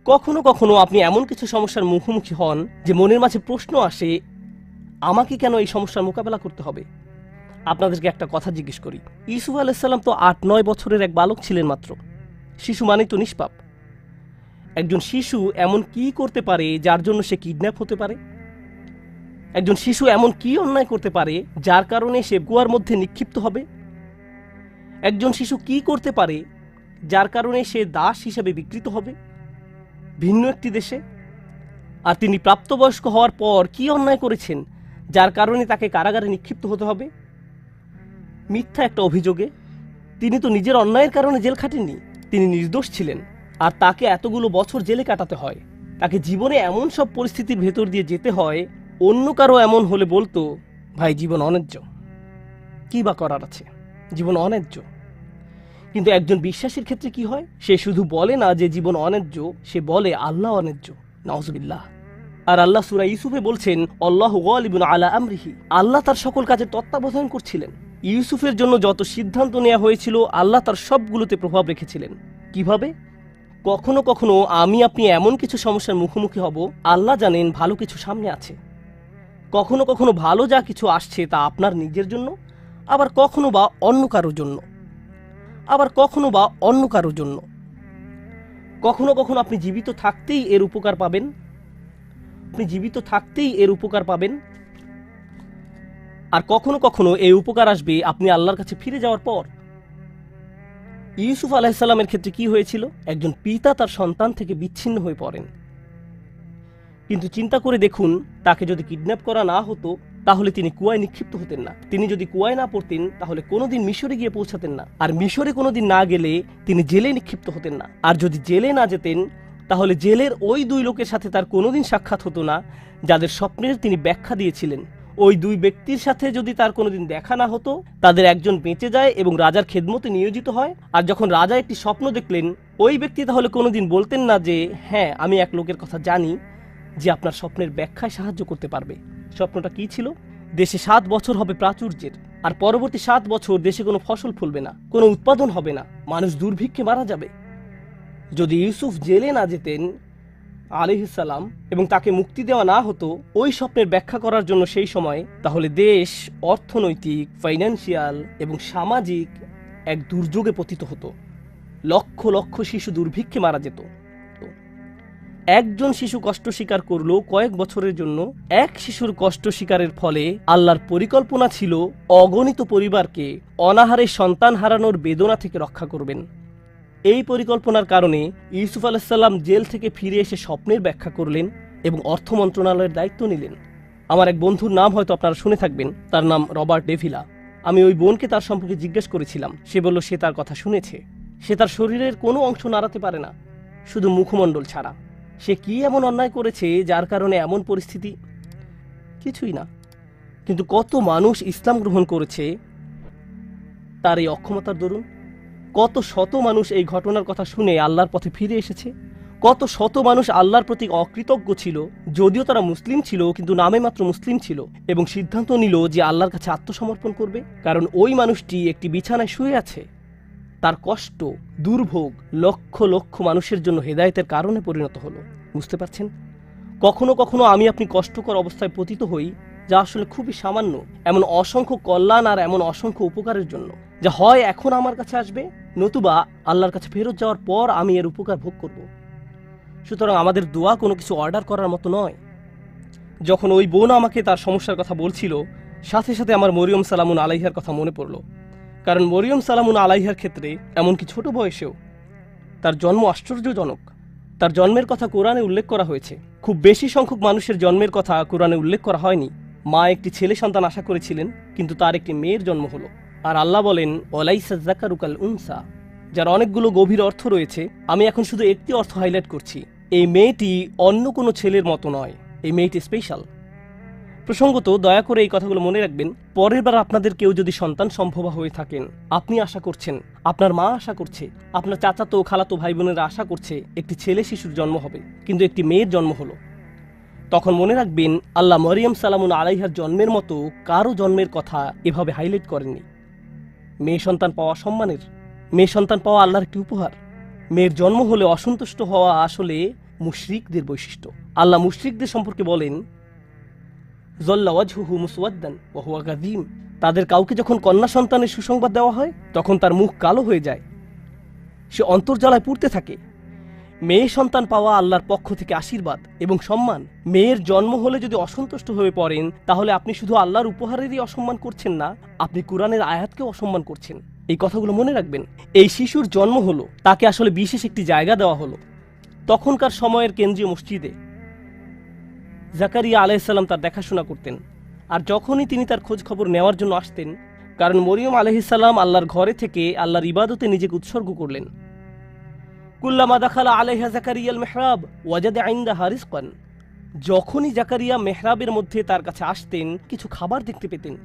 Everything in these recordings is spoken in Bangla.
কখনো কখনো আপনি এমন কিছু সমস্যার মুখোমুখি হন যে মনের মাঝে প্রশ্ন আসে, আমাকে কেন এই সমস্যার মোকাবেলা করতে হবে? আপনাদেরকে একটা কথা জিজ্ঞেস করি, ইউসুফ আলাইসাল্লাম তো ৮-৯ বছরের এক বালক ছিলেন মাত্র। শিশু মানেই তো নিষ্পাপ। একজন শিশু এমন কি করতে পারে যার জন্য সে কিডন্যাপ হতে পারে? একজন শিশু এমন কি অন্যায় করতে পারে যার কারণে সে কুয়ার মধ্যে নিক্ষিপ্ত হবে? একজন শিশু কি করতে পারে যার কারণে সে দাস হিসেবে বিকৃত হবে ভিন্ন একটি দেশে? আর তিনি প্রাপ্তবয়স্ক হওয়ার পর কি অন্যায় করেছেন যার কারণে তাকে কারাগারে নিক্ষিপ্ত হতে হবে মিথ্যা একটা অভিযোগে? তিনি তো নিজের অন্যায়ের কারণে জেল খাটেননি, তিনি নির্দোষ ছিলেন। আর তাকে এতগুলো বছর জেলে কাটাতে হয়, তাকে জীবনে এমন সব পরিস্থিতির ভেতর দিয়ে যেতে হয়। অন্য কারো এমন হলে বলতো, ভাই জীবন অন্যায্য, কি বা করার আছে, জীবন অন্যায্য। কিন্তু একজন বিশ্বাসীর ক্ষেত্রে কি হয়? সে শুধু বলে না যে জীবন অন্যায্য, সে বলে আল্লাহ অন্যায্য। নাউজুবিল্লাহ। আর আল্লাহ সূরা ইউসুফে বলছেন, আল্লাহু গালিবুন আলা আমরিহি, আল্লাহ তার সকল কাজের তত্ত্বাবধান করছিলেন। ইউসুফের জন্য যত সিদ্ধান্ত নেওয়া হয়েছিল আল্লাহ তার সবগুলোতে প্রভাব রেখেছিলেন। কিভাবে? কখনো কখনো আমি আপনি এমন কিছু সমস্যার মুখোমুখি হব, আল্লাহ জানেন ভালো কিছু সামনে আছে। কখনো কখনো ভালো যা কিছু আসছে তা আপনার নিজের জন্য, আবার কখনো বা অন্য কারোর জন্য, আবার কখনো বা অন্য কারোর জন্য। কখনো কখনো আপনি জীবিত থাকতেই এর উপকার পাবেন, আপনি জীবিত থাকতেই এর উপকার পাবেন। আর কখনো কখনো এই উপকার আসবে আপনি আল্লাহর কাছে ফিরে যাওয়ার পর। ইউসুফ আলাইহিসসালামের ক্ষেত্রে কি হয়েছিল? একজন পিতা তার সন্তান থেকে বিচ্ছিন্ন হয়ে পড়েন। কিন্তু চিন্তা করে দেখুন, তাকে যদি কিডন্যাপ করা না হতো তাহলে তিনি কুয়ায় নিক্ষিপ্ত হতেন না। তিনি যদি কুয়ায় না পড়তেন তাহলে কোনোদিন মিশরে গিয়ে পৌঁছাতেন না। আর মিশরে কোনোদিন না গেলে তিনি জেলে নিক্ষিপ্ত হতেন না। আর যদি জেলে না যেতেন তাহলে জেলের ওই দুই লোকের সাথে তার কোনোদিন সাক্ষাৎ হতো না যাদের স্বপ্নের তিনি ব্যাখ্যা দিয়েছিলেন। ওই দুই ব্যক্তির সাথে যদি তার কোনোদিন দেখা না হতো, তাদের একজন বেঁচে যায় এবং রাজার খেদমতে নিয়োজিত হয়। আর যখন রাজা একটি স্বপ্ন দেখলেন, ওই ব্যক্তি তাহলে কোনোদিন বলতেন না যে হ্যাঁ, আমি এক লোকের কথা জানি যে আপনার স্বপ্নের ব্যাখ্যায় সাহায্য করতে পারবে। স্বপ্নটা কি ছিল? দেশে 7 বছর হবে প্রাচুর্যের, আর পরবর্তী 7 বছর দেশে কোনো ফসল ফলবে না, কোনো উৎপাদন হবে না, মানুষ দুর্ভিক্ষে মারা যাবে। যদি ইউসুফ জেলে না যেতেন আলাইহিসসালাম এবং তাকে মুক্তি দেওয়া না হতো ওই স্বপ্নের ব্যাখ্যা করার জন্য সেই সময়, তাহলে দেশ অর্থনৈতিক, ফাইন্যান্সিয়াল এবং সামাজিক এক দুর্যোগে পতিত হতো। লক্ষ লক্ষ শিশু দুর্ভিক্ষে মারা যেত। একজন শিশু কষ্ট স্বীকার করলো কয়েক বছরের জন্য। এক শিশুর কষ্ট স্বীকারের ফলে আল্লাহর পরিকল্পনা ছিল অগণিত পরিবারকে অনাহারে সন্তান হারানোর বেদনা থেকে রক্ষা করবেন। এই পরিকল্পনার কারণে ইউসুফ আলাইহিসসালাম জেল থেকে ফিরে এসে স্বপ্নের ব্যাখ্যা করলেন এবং অর্থ মন্ত্রণালয়ের দায়িত্ব নিলেন। আমার এক বন্ধুর নাম হয়তো আপনারা শুনে থাকবেন, তার নাম রবার্ট ডেভিলা। আমি ওই বোনকে তার সম্পর্কে জিজ্ঞেস করেছিলাম। সে বলল সে তার কথা শুনেছে। সে তার শরীরের কোনো অংশ নাড়াতে পারে না, শুধু মুখমণ্ডল ছাড়া। সে কি এমন অন্যায় করেছে যার কারণে এমন পরিস্থিতি? কিছুই না। কিন্তু কত মানুষ ইসলাম গ্রহণ করেছে তার এই অক্ষমতার দরুন। কত শত মানুষ এই ঘটনার কথা শুনে আল্লাহর পথে ফিরে এসেছে। কত শত মানুষ আল্লাহর প্রতি অকৃতজ্ঞ ছিল, যদিও তারা মুসলিম ছিল কিন্তু নামে মাত্র মুসলিম ছিল, এবং সিদ্ধান্ত নিল যে আল্লাহর কাছে আত্মসমর্পণ করবে। কারণ ওই মানুষটি একটি বিছানায় শুয়ে আছে, তার কষ্ট, দুর্ভোগ লক্ষ লক্ষ মানুষের জন্য হেদায়েতের কারণে পরিণত হলো। বুঝতে পারছেন? কখনো কখনো আমি আপনি কষ্টকর অবস্থায় পতিত হই, যা আসলে খুবই সামান্য, এমন অসংখ্য কল্যাণ আর এমন অসংখ্য উপকারের জন্য, যা হয় এখন আমার কাছে আসবে, নতুবা আল্লাহর কাছে ফেরত যাওয়ার পর আমি এর উপকার ভোগ করব। সুতরাং আমাদের দোয়া কোনো কিছু অর্ডার করার মতো নয়। যখন ওই বোন আমাকে তার সমস্যার কথা বলছিল, সাথে সাথে আমার মরিয়ম সালামুন আলাইহার কথা মনে পড়ল। কারণ মরিয়ম সালামুন আলাইহার ক্ষেত্রে এমনকি ছোট বয়সেও তার জন্ম আশ্চর্যজনক। তার জন্মের কথা কোরআনে উল্লেখ করা হয়েছে। খুব বেশি সংখ্যক মানুষের জন্মের কথা কোরআনে উল্লেখ করা হয়নি। মা একটি ছেলে সন্তান আশা করেছিলেন, কিন্তু তার একটি মেয়ের জন্ম হলো। আর আল্লাহ বলেন, ওয়ালাইসা যাকারু কাল উনসা, যার অনেকগুলো গভীর অর্থ রয়েছে। আমি এখন শুধু একটি অর্থ হাইলাইট করছি। এই মেয়েটি অন্য কোনো ছেলের মতো নয়, এই মেয়েটি স্পেশাল। প্রসঙ্গত দয়া করে এই কথাগুলো মনে রাখবেন। পরের বার আপনাদের কেউ যদি সন্তান সম্ভবা হয়ে থাকেন, আপনি আশা করছেন, আপনার মা আশা করছে, আপনার চাচাতো খালাতো ভাই বোনেরা আশা করছে একটি ছেলে শিশুর জন্ম হবে, কিন্তু একটি মেয়ের জন্ম হলো, তখন মনে রাখবেন আল্লাহ মরিয়ম সালামুন আলাইহার জন্মের মতো কারো জন্মের কথা এভাবে হাইলাইট করেননি। মেয়ে সন্তান পাওয়া সম্মানের, মেয়ে সন্তান পাওয়া আল্লাহর একটি উপহার। মেয়ের জন্ম হলে অসন্তুষ্ট হওয়া আসলে মুশরিকদের বৈশিষ্ট্য। আল্লাহ মুশরিকদের সম্পর্কে বলেন, যল্লা ওয়াজহুহু মুসওয়াদ্দান ওয়া হুয়া কাযীম। তাদের কাউকে যখন কন্যা সন্তানের সুসংবাদ দেওয়া হয় তখন তার মুখ কালো হয়ে যায়, সে অন্তর্জ্বালায় পুড়তে থাকে। মেয়ে সন্তান পাওয়া আল্লাহর পক্ষ থেকে আশীর্বাদ এবং সম্মান। মেয়ের জন্ম হলে যদি অসন্তুষ্ট হয়ে পড়েন তাহলে আপনি শুধু আল্লাহর উপহারেরই অসম্মান করছেন না, আপনি কুরআনের আয়াতকেও অসম্মান করছেন। এই কথাগুলো মনে রাখবেন। এই শিশুর জন্ম হলো, তাকে আসলে বিশেষ একটি জায়গা দেওয়া হলো। তখনকার সময়ের কেন্দ্রীয় মসজিদে জাকারিয়া আলাইহিসসালাম তার দেখাশোনা করতেন। আর যখনই তিনি তার খোঁজ খবর নেওয়ার জন্য আসতেন, কারণ মরিয়ম আলাইহিসসালাম আল্লাহর ঘরে থেকে আল্লাহর ইবাদতে নিজেকে উৎসর্গ করলেন। কুল্লামা দাখালা আলাইহা জাকারিয়াল মেহরাব ওয়াজাদা ইনদাহা রিজকান। যখনই জাকারিয়া মেহরাবের মধ্যে তার কাছে আসতেন, কিছু খাবার দেখতে পেতেন।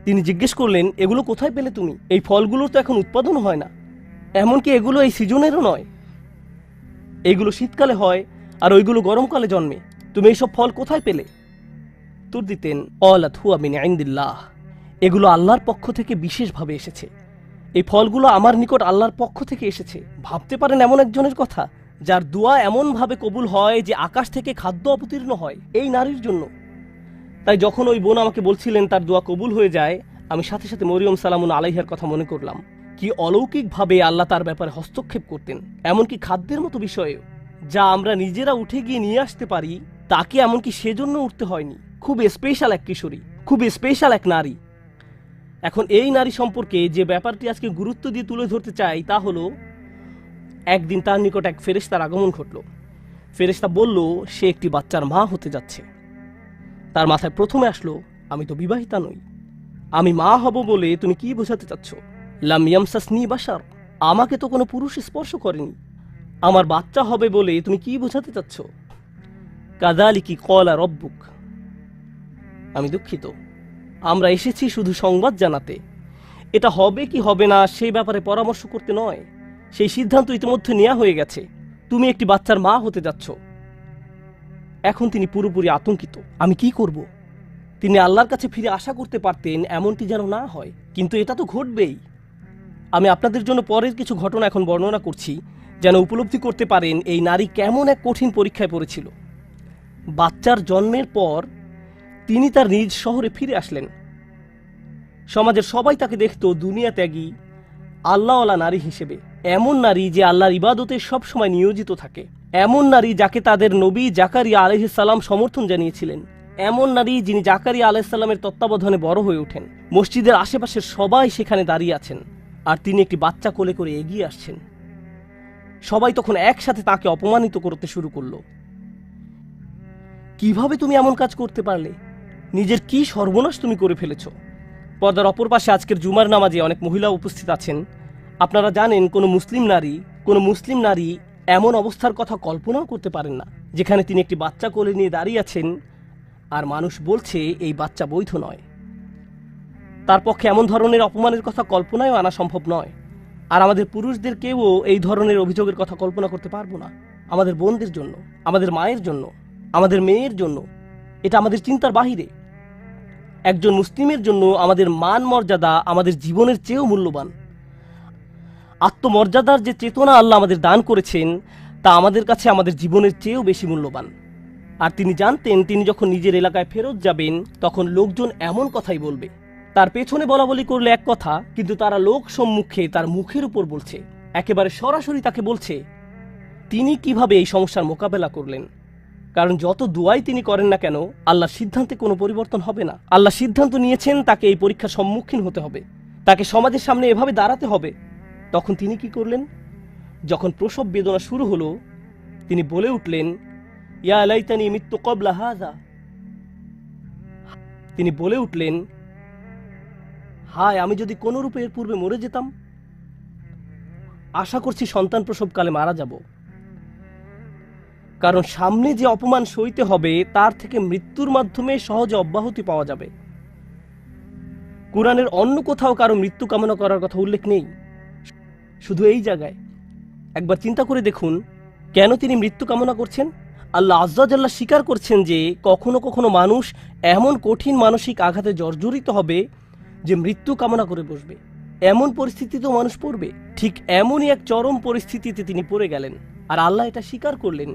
তিনি জিজ্ঞেস করলেন, এগুলো কোথায় পেলে তুমি? এই ফলগুলোর তো এখন উৎপাদন হয় না, এমনকি এগুলো এই সিজনেরও নয়। এইগুলো শীতকালে হয় আর ওইগুলো গরমকালে জন্মে। তুমি এইসব ফল কোথায় পেলে? উত্তর দিতেন, ক্বালাত হুয়া মিন ইনদিল্লাহ। এগুলো আল্লাহর পক্ষ থেকে বিশেষভাবে এসেছে। এই ফলগুলো আমার নিকট আল্লাহর পক্ষ থেকে এসেছে। ভাবতে পারেন এমন একজনের কথা যার দোয়া এমনভাবে কবুল হয় যে আকাশ থেকে খাদ্য অবতীর্ণ হয় এই নারীর জন্য। তাই যখন ওই বোন আমাকে বলছিলেন তার দোয়া কবুল হয়ে যায়, আমি সাথে সাথে মরিয়ম সালামুন আলাইহার কথা মনে করলাম। কি অলৌকিকভাবে আল্লাহ তার ব্যাপারে হস্তক্ষেপ করতেন, এমনকি খাদ্যের মতো বিষয়েও। যা আমরা নিজেরা উঠে গিয়ে নিয়ে আসতে পারি, তাকে এমনকি সেজন্য উঠতে হয়নি। খুব স্পেশাল এক কিশোরী, খুব স্পেশাল এক নারী। এখন এই নারী সম্পর্কে যে ব্যাপারটি আজকে গুরুত্ব দিয়ে তুলে ধরতে চাই তা হলো, একদিন তার নিকট এক ফেরেশতার আগমন ঘটল। ফেরেশতা বলল সে একটি বাচ্চার মা হতে যাচ্ছে। তার মাথায় প্রথমে আসলো, আমি তো বিবাহিতা নই, আমি মা হব বলে তুমি কি বোঝাতে চাচ্ছ? লাম ইয়ামসাসনি বাশার, আমাকে তো কোনো পুরুষ স্পর্শ করেনি। আমার বাচ্চা হবে বলে তুমি কি বোঝাতে চাচ্ছ? কাযালিকি ক্বালা রব্বুক, আমি দুঃখিত, আমরা এসেছি শুধু সংবাদ জানাতে। এটা হবে কি হবে না সেই ব্যাপারে পরামর্শ করতে নয়। সেই সিদ্ধান্ত ইতিমধ্যে নেওয়া হয়ে গেছে, তুমি একটি বাচ্চার মা হতে যাচ্ছ। এখন তিনি পুরোপুরি আতঙ্কিত, আমি কি করব? তিনি আল্লাহর কাছে ফিরে আশা করতে পারতেন এমনটি যেন না হয়, কিন্তু এটা তো ঘটবেই। আমি আপনাদের জন্য পরের কিছু ঘটনা এখন বর্ণনা করছি, যেন উপলব্ধি করতে পারেন এই নারী কেমন এক কঠিন পরীক্ষায় পড়েছিল। বাচ্চার জন্মের পর তিনি তার নিজ শহরে ফিরে আসলেন। সমাজের সবাই তাকে দেখত দুনিয়া ত্যাগী, আল্লাহওয়ালা নারী হিসেবে। এমন নারী যে আল্লাহর ইবাদতে সবসময় নিয়োজিত থাকে। এমন নারী যাকে তাদের নবী জাকারিয়া আলাইহিস সালাম সমর্থন জানিয়েছিলেন। এমন নারী যিনি জাকারিয়া আলাইহিস সালামের তত্ত্বাবধানে বড় হয়ে ওঠেন। মসজিদের আশেপাশের সবাই সেখানে দাঁড়িয়ে আছেন, আর তিনি একটি বাচ্চা কোলে করে এগিয়ে আসছেন। সবাই তখন একসাথে তাকে অপমানিত করতে শুরু করলো। কিভাবে তুমি এমন কাজ করতে পারলে? নিজের কি সর্বনাশ তুমি করে ফেলেছ? পর্দার অপর পাশে আজকের জুমার নামাজে অনেক মহিলা উপস্থিত আছেন। আপনারা জানেন কোনো মুসলিম নারী এমন অবস্থার কথা কল্পনাও করতে পারেন না, যেখানে তিনি একটি বাচ্চা কোলে নিয়ে দাঁড়িয়ে আছেন আর মানুষ বলছে এই বাচ্চা বৈধ নয়। তার পক্ষে এমন ধরনের অপমানের কথা কল্পনায়ও আনা সম্ভব নয়। আর আমাদের পুরুষদেরকেও এই ধরনের অভিযোগের কথা কল্পনা করতে পারবো না। আমাদের বোনদের জন্য, আমাদের মায়ের জন্য, আমাদের মেয়ের জন্য এটা আমাদের চিন্তার বাহিরে। একজন মুসলিমের জন্য আমাদের মান মর্যাদা আমাদের জীবনের চেয়েও মূল্যবান। আত্মমর্যাদার যে চেতনা আল্লাহ আমাদের দান করেছেন তা আমাদের কাছে আমাদের জীবনের চেয়েও বেশি মূল্যবান। আর তিনি জানতেন তিনি যখন নিজের এলাকায় ফেরত যাবেন তখন লোকজন এমন কথাই বলবে। তার পেছনে বলা বলি করলে এক কথা, কিন্তু তারা লোক সম্মুখে তার মুখের উপর বলছে, একেবারে সরাসরি তাকে বলছে তিনি কিভাবে এই সমস্যার মোকাবেলা করলেন। কারণ যত দুয়াই তিনি করেন না কেন, আল্লাহর সিদ্ধান্তে কোনো পরিবর্তন হবে না। আল্লাহ সিদ্ধান্ত নিয়েছেন তাকে এই পরীক্ষার সম্মুখীন হতে হবে, তাকে সমাজের সামনে এভাবে দাঁড়াতে হবে। তখন তিনি কি করলেন? যখন প্রসব বেদনা শুরু হলো, তিনি বলে উঠলেন, ইয়া লাইতানি মিত্তু ক্বাবলা হাযা। তিনি বলে উঠলেন, হায় আমি যদি কোন রূপে এর পূর্বে মরে যেতাম। আশা করছি সন্তান প্রসবকালে মারা যাব, কারণ সামনে যে অপমান সইতে হবে তার থেকে মৃত্যুর মাধ্যমে সহজে অব্যাহতি পাওয়া যাবে। কুরআনের অন্য কোথাও কারো মৃত্যু কামনা করার কথা উল্লেখ নেই, শুধু এই জায়গায়। একবার চিন্তা করে দেখুন কেন তিনি মৃত্যু কামনা করছেন। আল্লাহ আজ্জা ওয়া জাল্লা স্বীকার করছেন যে কখনো কখনো মানুষ এমন কঠিন মানসিক আঘাতে জর্জরিত হবে যে মৃত্যু কামনা করে বসবে। এমন পরিস্থিতিতেও মানুষ পড়বে। ঠিক এমনই এক চরম পরিস্থিতিতে তিনি পড়ে গেলেন, আর আল্লাহ এটা স্বীকার করলেন।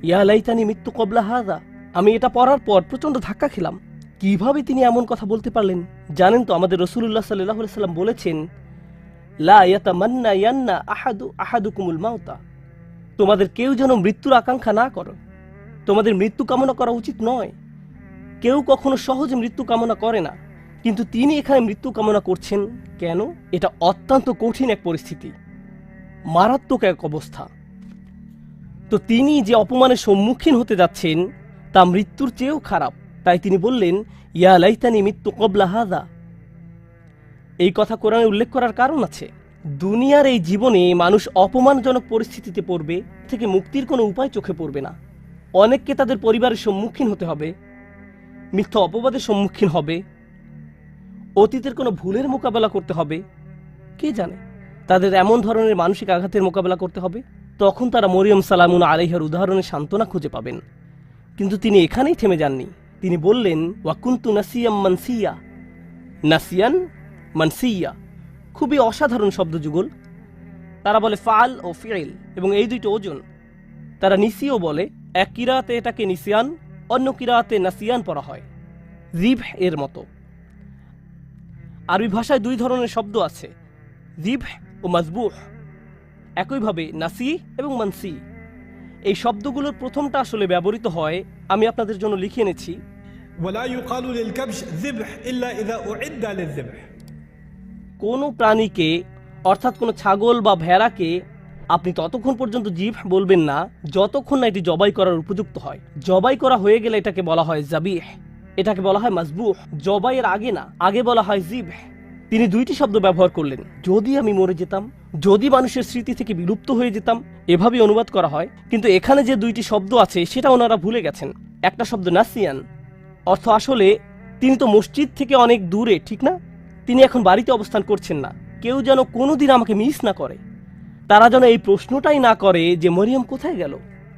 ইয়া লাইতানি মৃত্যু কবলা হাযা। আমি এটা পড়ার পর প্রচন্ড ধাক্কা খেলাম। কিভাবে তিনি এমন কথা বলতে পারলেন? জানেন তো, আমাদের রাসূলুল্লাহ সাল্লাল্লাহু আলাইহি সাল্লাম বলেছেন, লা ইয়াতামান্না ইয়ান্না আহাদুকুমুল মাউতা। তোমাদের কেউ যেন মৃত্যুর আকাঙ্ক্ষা না করো। তোমাদের মৃত্যু কামনা করা উচিত নয়। কেউ কখনো সহজে মৃত্যু কামনা করে না, কিন্তু তিনি এখানে মৃত্যু কামনা করছেন কেন? এটা অত্যন্ত কঠিন এক পরিস্থিতি, মারাত্মক এক অবস্থা। তো তিনি যে অপমানের সম্মুখীন হতে যাচ্ছেন তা মৃত্যুর চেয়েও খারাপ। তাই তিনি বললেন, ইয়া লাইতানি মৃত্যু কবলা হাযা। এই কথা কোরআনে উল্লেখ করার কারণ আছে। দুনিয়ার এই জীবনে মানুষ অপমানজনক পরিস্থিতিতে পড়বে, থেকে মুক্তির কোনো উপায় চোখে পড়বে না। অনেককে তাদের পরিবারের সম্মুখীন হতে হবে, মিথ্যা অপবাদের সম্মুখীন হবে, অতীতের কোনো ভুলের মোকাবেলা করতে হবে। কে জানে তাদের এমন ধরনের মানসিক আঘাতের মোকাবেলা করতে হবে। তখন তারা মরিয়ম সালামুন আলাইহার উদাহরণে সান্ত্বনা খুঁজে পাবেন। কিন্তু তিনি এখানেই থেমে যাননি। তিনি বললেন, ওয়াকুন্তু নাসিয়াম মানসিয়া। নাসিয়ান মানসিয়া খুবই অসাধারণ শব্দযুগল। তারা বলে ফাল ও ফিল, এবং এই দুইটি ওজন। তারা নিসিও বলে, এক কিরাতে এটাকে নিসিয়ান, অন্য কিরাতে নাসিয়ান পড়া হয়, জিবহ এর মতো। আরবি ভাষায় দুই ধরনের শব্দ আছে, জিবহ ও মাজবুহ। একইভাবে নাসি এবং মানসি, এই শব্দগুলোর প্রথমটা আসলে ব্যবহৃত হয়, আমি আপনাদের জন্য লিখে এনেছি। ولا يقال للكبش ذبح إلا إذا أعد للذبح। কোনো প্রাণীকে, অর্থাৎ কোনো ছাগল বা ভেড়াকে আপনি ততক্ষণ পর্যন্ত জিবহ বলবেন না যতক্ষণ না এটি জবাই করার উপযুক্ত হয়। জবাই করা হয়ে গেলে এটাকে বলা হয় জাবিহ, এটাকে বলা হয় মাজবুহ। জবাইয়ের আগে না, আগে বলা হয় জিবহ। তিনি দুইটি শব্দ ব্যবহার করলেন, যদি আমি মরে যেতাম, যদি মানুষের স্মৃতি থেকে বিলুপ্ত হয়ে যেতাম, এভাবে অনুবাদ করা হয়। কিন্তু এখানে যে দুইটি শব্দ আছে সেটা ওনারা ভুলে গেছেন। একটা শব্দ নাসিয়ান, অর্থ আসলে তিনি তো মসজিদ থেকে অনেক দূরে, ঠিক না? তিনি এখন বাড়িতে অবস্থান করছেন না। কেউ যেন কোনোদিন আমাকে মিস না করে। তারা যেন এই প্রশ্নটাই না করে যে মরিয়ম কোথায় গেল।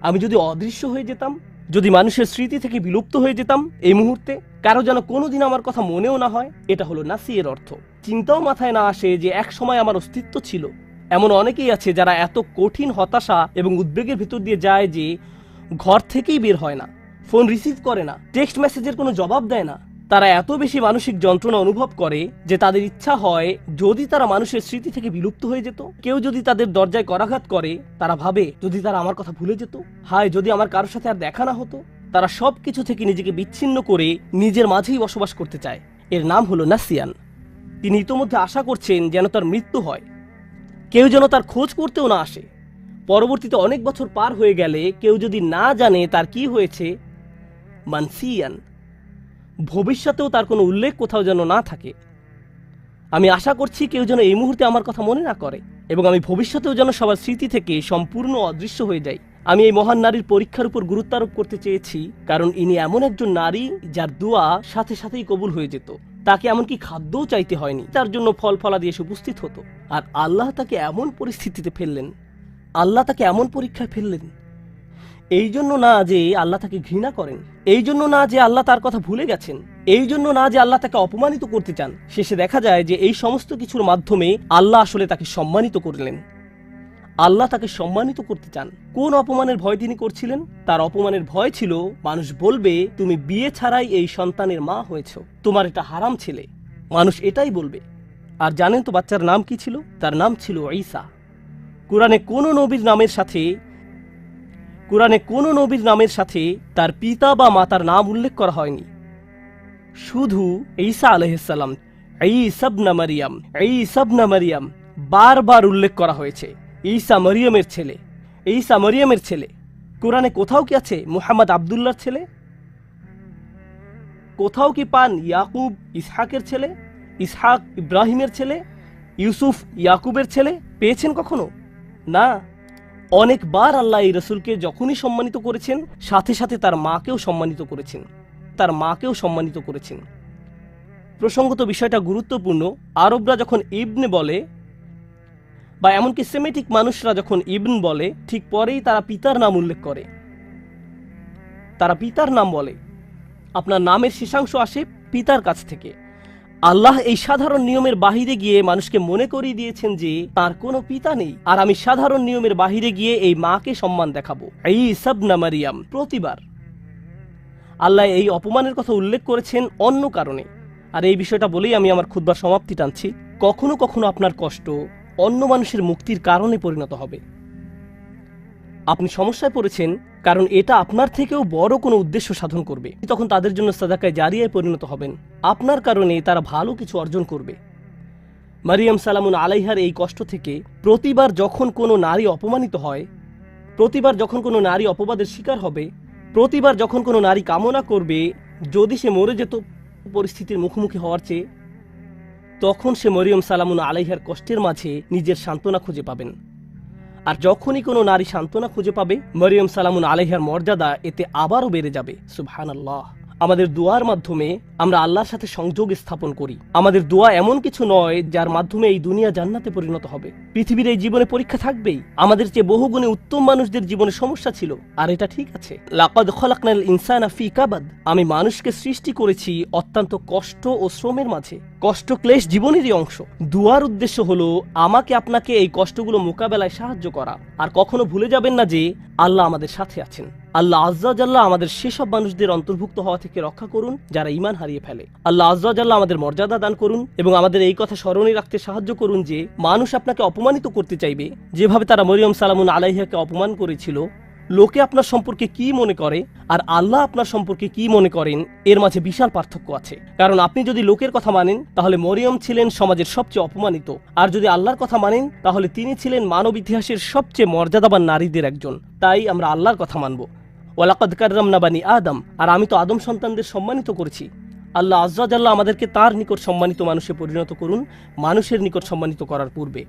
আমি যদি অদৃশ্য হয়ে যেতাম, যদি মানুষের স্মৃতি থেকে বিলুপ্ত হয়ে যেতাম এই মুহূর্তে, কারো যেন কোনোদিন আমার কথা মনেও না হয়। এটা হলো নাসিয়ের অর্থ। চিন্তাও মাথায় না আসে যে এক সময় আমার অস্তিত্ব ছিল। এমন অনেকেই আছে যারা এত কঠিন হতাশা এবং উদ্বেগের ভিতর দিয়ে যায় যে ঘর থেকেই বের হয় না, ফোন রিসিভ করে না, টেক্সট মেসেজের কোনো জবাব দেয় না। তারা এত বেশি মানসিক যন্ত্রণা অনুভব করে যে তাদের ইচ্ছা হয় যদি তারা মানুষের স্মৃতি থেকে বিলুপ্ত হয়ে যেত। কেউ যদি তাদের দরজায় করাঘাত করে, তারা ভাবে যদি তারা আমার কথা ভুলে যেত, হায় যদি আমার কারোর সাথে আর দেখা না হতো। তারা সব কিছু থেকে নিজেকে বিচ্ছিন্ন করে নিজের মাঝেই বসবাস করতে চায়। এর নাম হলো নাসিয়ান। তিনি ইতোমধ্যে আশা করছেন যেন তার মৃত্যু হয়, কেউ যেন তার খোঁজ করতেও না আসে। পরবর্তীতে অনেক বছর পার হয়ে গেলে কেউ যদি না জানে তার কি হয়েছে, মানসিয়ান, ভবিষ্যতেও তার কোনো উল্লেখ কোথাও যেন না থাকে। আমি আশা করছি কেউ যেন এই মুহূর্তে আমার কথা মনে না করে, এবং আমি ভবিষ্যতেও যেন সবার স্মৃতি থেকে সম্পূর্ণ অদৃশ্য হয়ে যাই। আমি এই মহান নারীর পরীক্ষার উপর গুরুত্ব আরোপ করতে চেয়েছি, কারণ ইনি এমন একজন নারী যার দোয়া সাথে সাথেই কবুল হয়ে যেত। তাকে এমনকি খাদ্যও চাইতে হয়নি, তার জন্য ফল ফলাদি এসে উপস্থিত হতো। আর আল্লাহ তাকে এমন পরিস্থিতিতে ফেললেন, আল্লাহ তাকে এমন পরীক্ষায় ফেললেন, এই জন্য না যে আল্লাহ তাকে ঘৃণা করেন, এই জন্য না যে আল্লাহ তার কথা ভুলে গেছেন, এই জন্য না যে আল্লাহ তাকে অপমানিত করতে চান। শেষে দেখা যায় যে এই সমস্ত কিছুর মাধ্যমে আল্লাহ আসলে তাকে সম্মানিত করলেন। আল্লাহ তাকে সম্মানিত করতে চান। কোন অপমানের ভয় তিনি করছিলেন? তার অপমানের ভয় ছিল মানুষ বলবে তুমি বিয়ে ছাড়াই এই সন্তানের মা হয়েছ, তোমার এটা হারাম ছেলে। মানুষ এটাই বলবে। আর জানেন তো বাচ্চার নাম কি ছিল? তার নাম ছিল ঈসা। কোরআনে কোন নবীর নামের সাথে তার পিতা বা মাতার নাম উল্লেখ করা হয়নি। শুধু ঈসা আলাইহিস সালাম, ঈসা ইবনে মারিয়াম বারবার উল্লেখ করা হয়েছে। ঈসা মরিয়মের ছেলে। কোরআনে কোথাও কি আছে মুহাম্মদ আব্দুল্লাহর ছেলে? কোথাও কি পান ইয়াকুব ইসহাকের ছেলে, ইসহাক ইব্রাহিমের ছেলে, ইউসুফ ইয়াকুবের ছেলে? পেয়েছেন কখনো? না। অনেকবার আল্লাহ এই রসুলকে যখনই সম্মানিত করেছেন, সাথে সাথে তার মাকেও সম্মানিত করেছেন। প্রসঙ্গত বিষয়টা গুরুত্বপূর্ণ। আরবরা যখন ইবনে বলে, বা এমনকি সেমেটিক মানুষরা যখন ইবন বলে, ঠিক পরেই তারা পিতার নাম উল্লেখ করে। তারা পিতার নাম বলে। আপনার নামের শেষাংশ আসে পিতার কাছ থেকে। আল্লাহ এই সাধারণ নিয়মের বাহিরে গিয়ে মানুষকে মনে করিয়ে দিয়েছেন যে তার কোনো পিতা নেই, আর আমি সাধারণ নিয়মের বাহিরে গিয়ে এই মাকে সম্মান দেখাবো। ঈসা ইবনে মারিয়াম। প্রতিবার আল্লাহ এই অপমানের কথা উল্লেখ করেছেন অন্য কারণে, আর এই বিষয়টা বলেই আমি আমার খুতবার সমাপ্তি টানছি। কখনো কখনো আপনার কষ্ট অন্য মানুষের মুক্তির কারণে পরিণত হবে। আপনি সমস্যায় পড়েছেন কারণ এটা আপনার থেকেও বড় কোনো উদ্দেশ্য সাধন করবে, তখন তাদের জন্য সাদাকায়ে জারিয়ায় পরিণত হবেন। আপনার কারণে তারা ভালো কিছু অর্জন করবে। মারিয়াম সালামুন আলাইহার এই কষ্ট থেকে প্রতিবার যখন কোনো নারী অপমানিত হয়, প্রতিবার যখন কোনো নারী অপবাদের শিকার হবে, প্রতিবার যখন কোনো নারী কামনা করবে যদি সে মরে যেত পরিস্থিতির মুখোমুখি হওয়ার চেয়ে, তখন সে মরিয়ম সালামুন আলাইহার কষ্টের মাঝে নিজের সান্ত্বনা খুঁজে পাবেন। আর যখনই কোনো নারী সান্ত্বনা খুঁজে পাবে, মরিয়ম সালামুন আলাইহার মর্যাদা এতে আবারও বেড়ে যাবে। সুবহানাল্লাহ। আমাদের দোয়ার মাধ্যমে আমরা আল্লাহর সাথে সংযোগ স্থাপন করি। আমাদের দোয়া এমন কিছু নয় যার মাধ্যমে এই দুনিয়া জান্নাতে পরিণত হবে। পৃথিবীর এই জীবনে পরীক্ষা থাকবেই। আমাদের চেয়ে বহুগুণে উত্তম মানুষদের জীবনে সমস্যা ছিল, আর এটা ঠিক আছে। লাকাদ খলাকনাল ইনসানা ফি কাবাদ। আমি মানুষকে সৃষ্টি করেছি অত্যন্ত কষ্ট ও শ্রমের মাঝে। কষ্ট ক্লেশ জীবনেরই অংশ। দুয়ার উদ্দেশ্য হলো আমাকে আপনাকে এই কষ্টগুলো মোকাবেলায় সাহায্য করা। আর কখনো ভুলে যাবেন না যে আল্লাহ আমাদের সাথে আছেন। আল্লাহ আজ্জা ওয়া জাল্লা আমাদের সেসব মানুষদের অন্তর্ভুক্ত হওয়া থেকে রক্ষা করুন যারা ঈমান হারিয়ে ফেলে। আল্লাহ আজ্জা ওয়া জাল্লা আমাদের মর্যাদা দান করুন এবং আমাদের এই কথা স্মরণে রাখতে সাহায্য করুন যে মানুষ আপনাকে অপমানিত করতে চাইবে যেভাবে তারা মরিয়ম সালামুন আলাইহাকে অপমান করেছিল। লোকে আপনার সম্পর্কে কি মনে করে আর আল্লাহ আপনার সম্পর্কে কি মনে করেন, এর মাঝে বিশাল পার্থক্য আছে। কারণ আপনি যদি লোকের কথা মানেন তাহলে মরিয়ম ছিলেন সমাজের সবচেয়ে অপমানিত, আর যদি আল্লাহর কথা মানেন তাহলে তিনি ছিলেন মানব ইতিহাসের সবচেয়ে মর্যাদাবান নারীদের একজন। তাই আমরা আল্লাহর কথা মানব। ওয়ালাকাদ কাররামনা বানি আদম। আর আমি তো আদম সন্তানদের সম্মানিত করেছি। আল্লাহ আজ্জা ওয়া জাল্লা আমাদেরকে তার নিকট সম্মানিত মানুষে পরিণত করুন, মানুষের নিকট সম্মানিত করার পূর্বে।